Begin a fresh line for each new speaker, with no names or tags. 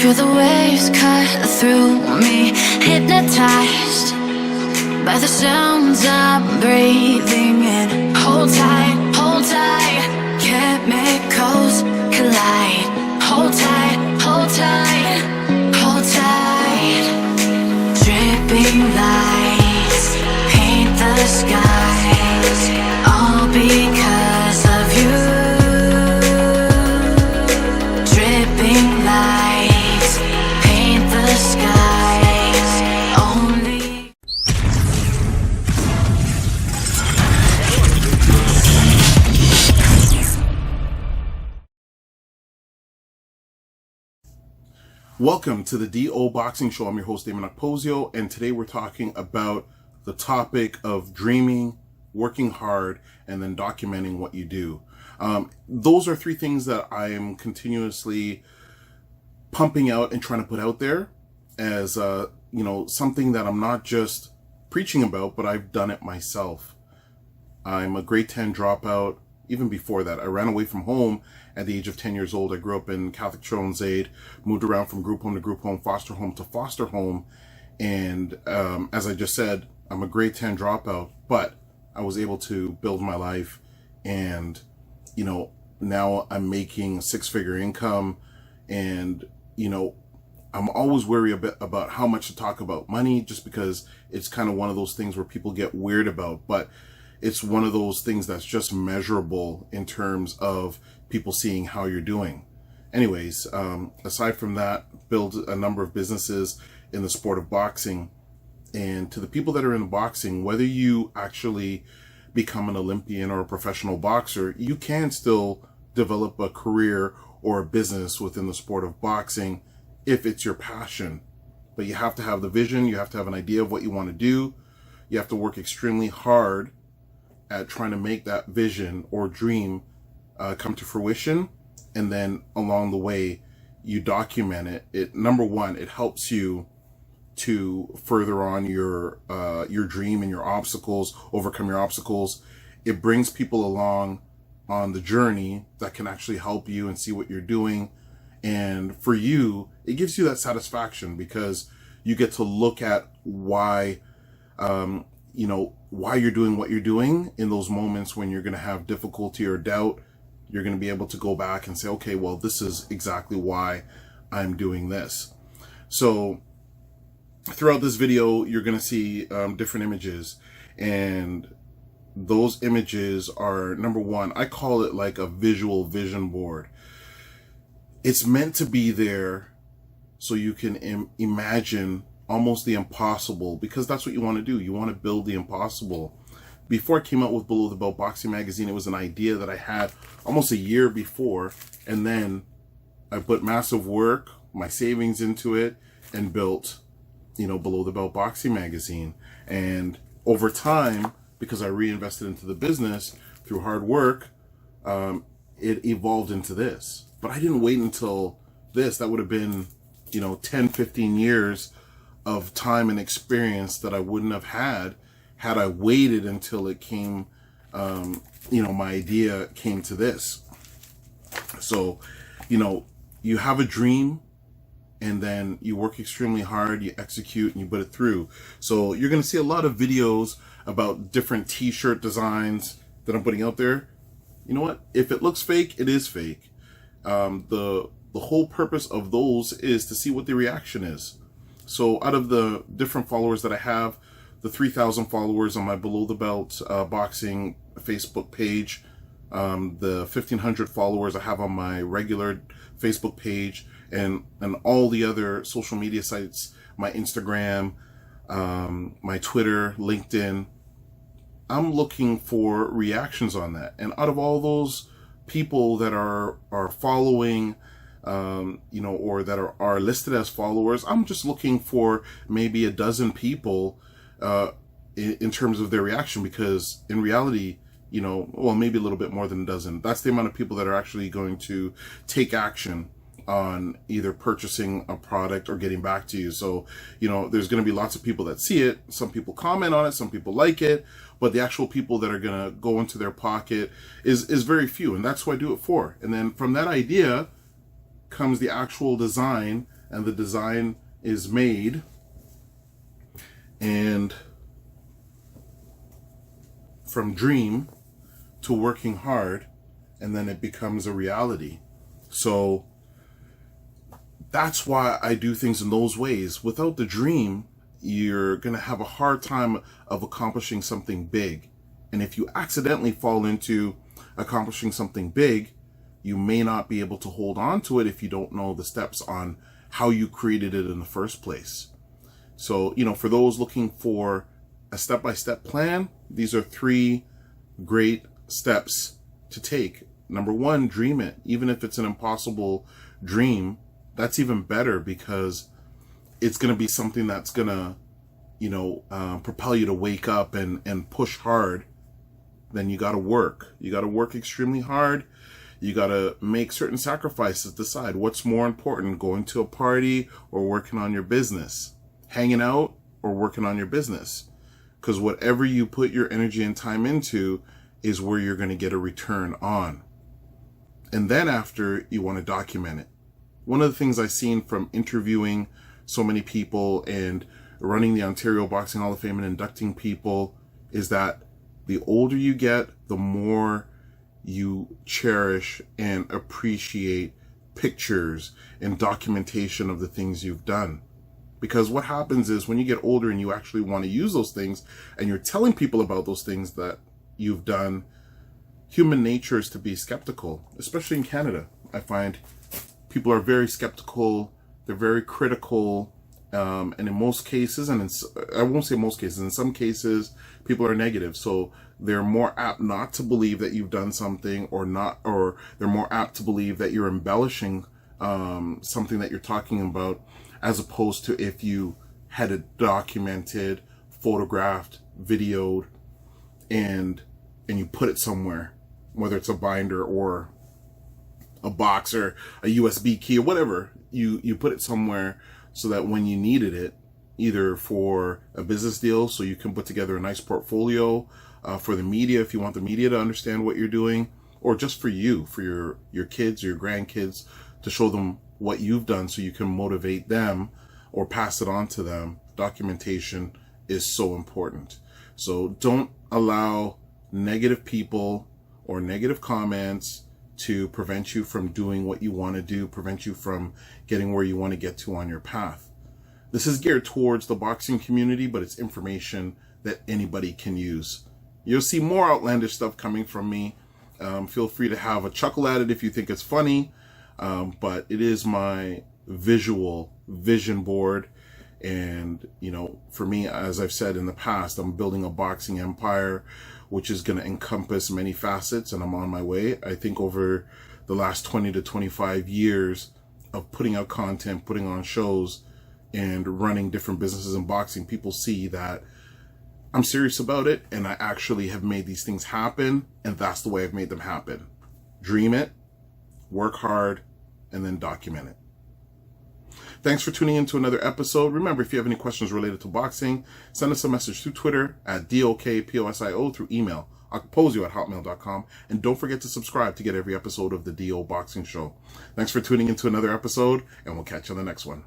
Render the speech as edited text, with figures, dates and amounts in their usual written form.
Feel the waves cut through me, hypnotized by the sounds I'm breathing in. Hold tight, chemicals collide. Hold tight, hold tight, hold tight. Dripping lights paint the skies, all because of you. Dripping lights paint the skies only.
Welcome to the DO Boxing Show. I'm your host, Dameon Okposio, and today we're talking about the topic of dreaming, working hard, and then documenting what you do. Those are three things that I am continuously pumping out and trying to put out there as something that I'm not just preaching about, but I've done it myself. I'm a grade 10 dropout. Even before that, I ran away from home at the age of 10 years old. I grew up in Catholic Children's Aid, moved around from group home to group home, foster home to foster home. And as I just said, I'm a grade 10 dropout, but I was able to build my life. And, now I'm making a six-figure income. And, I'm always wary a bit about how much to talk about money, just because it's kind of one of those things where people get weird about. But it's one of those things that's just measurable in terms of people seeing how you're doing. Anyways, aside from that, build a number of businesses in the sport of boxing. And to the people that are in boxing, whether you actually become an Olympian or a professional boxer, you can still develop a career or a business within the sport of boxing if it's your passion. But you have to have the vision, you have to have an idea of what you want to do, you have to work extremely hard at trying to make that vision or dream come to fruition. And then along the way, you document it. Number one, it helps you to further on your dream and your obstacles, overcome your obstacles. It brings people along on the journey that can actually help you and see what you're doing. And for you, it gives you that satisfaction because you get to look at why you're doing what you're doing in those moments when you're going to have difficulty or doubt. You're going to be able to go back and say, okay, well, this is exactly why I'm doing this. So throughout this video, you're going to see different images, and those images are, number one, I call it like a visual vision board. It's meant to be there so you can imagine almost the impossible, because that's what you want to do. You want to build the impossible. Before I came out with Below the Belt Boxing Magazine, it was an idea that I had almost a year before, and then I put massive work, my savings into it, and built, Below the Belt Boxing Magazine. And over time, because I reinvested into the business through hard work, it evolved into this. But I didn't wait until this. That would have been, 10, 15 years of time and experience that I wouldn't have had I waited until it came, my idea came to this. So, you have a dream, and then you work extremely hard, you execute, and you put it through. So you're going to see a lot of videos about different t-shirt designs that I'm putting out there. You know what? If it looks fake, it is fake. The whole purpose of those is to see what the reaction is. So out of the different followers that I have, the 3,000 followers on my Below the Belt Boxing Facebook page, the 1,500 followers I have on my regular Facebook page, and all the other social media sites, my Instagram, my Twitter, LinkedIn, I'm looking for reactions on that. And out of all those people that are following, or that are listed as followers, I'm just looking for maybe a dozen people in terms of their reaction, because in reality, maybe a little bit more than a dozen. That's the amount of people that are actually going to take action on either purchasing a product or getting back to you. So, there's going to be lots of people that see it. Some people comment on it, some people like it, but the actual people that are going to go into their pocket is very few. And that's who I do it for. And then from that idea comes the actual design and the design is made, and from dream to working hard, and then it becomes a reality. So that's why I do things in those ways. Without the dream, you're going to have a hard time of accomplishing something big. And if you accidentally fall into accomplishing something big, you may not be able to hold on to it if you don't know the steps on how you created it in the first place. So, for those looking for a step-by-step plan, these are 3 great steps to take. Number 1, dream it. Even if it's an impossible dream, that's even better, because it's going to be something that's going to, propel you to wake up and push hard. Then you got to work. You got to work extremely hard. You got to make certain sacrifices, decide what's more important, going to a party or working on your business, hanging out or working on your business. Because whatever you put your energy and time into is where you're going to get a return on. And then after, you want to document it. One of the things I've seen from interviewing so many people and running the Ontario Boxing Hall of Fame and inducting people is that the older you get, the more you cherish and appreciate pictures and documentation of the things you've done. Because what happens is when you get older and you actually want to use those things and you're telling people about those things that you've done, human nature is to be skeptical, especially in Canada. I find people are very skeptical, they're very critical, and in most cases, and I won't say most cases, in some cases, people are negative. So they're more apt not to believe that you've done something, or they're more apt to believe that you're embellishing something that you're talking about, as opposed to if you had it documented, photographed, videoed, and you put it somewhere, whether it's a binder or a box or a USB key or whatever, you put it somewhere so that when you needed it, either for a business deal, so you can put together a nice portfolio, for the media, if you want the media to understand what you're doing, or just for you, for your kids, your grandkids, to show them what you've done so you can motivate them or pass it on to them. Documentation is so important. So don't allow negative people or negative comments to prevent you from doing what you want to do, prevent you from getting where you want to get to on your path. This is geared towards the boxing community, but it's information that anybody can use. You'll see more outlandish stuff coming from me. Feel free to have a chuckle at it if you think it's funny, but it is my vision board. And, for me, as I've said in the past, I'm building a boxing empire, which is going to encompass many facets, and I'm on my way. I think over the last 20 to 25 years of putting out content, putting on shows, and running different businesses in boxing, people see that I'm serious about it, and I actually have made these things happen, and that's the way I've made them happen. Dream it, work hard, and then document it. Thanks for tuning in to another episode. Remember, if you have any questions related to boxing, send us a message through Twitter at DOKPOSIO, through email, okposio@hotmail.com. And don't forget to subscribe to get every episode of the DO Boxing Show. Thanks for tuning in to another episode, and we'll catch you on the next one.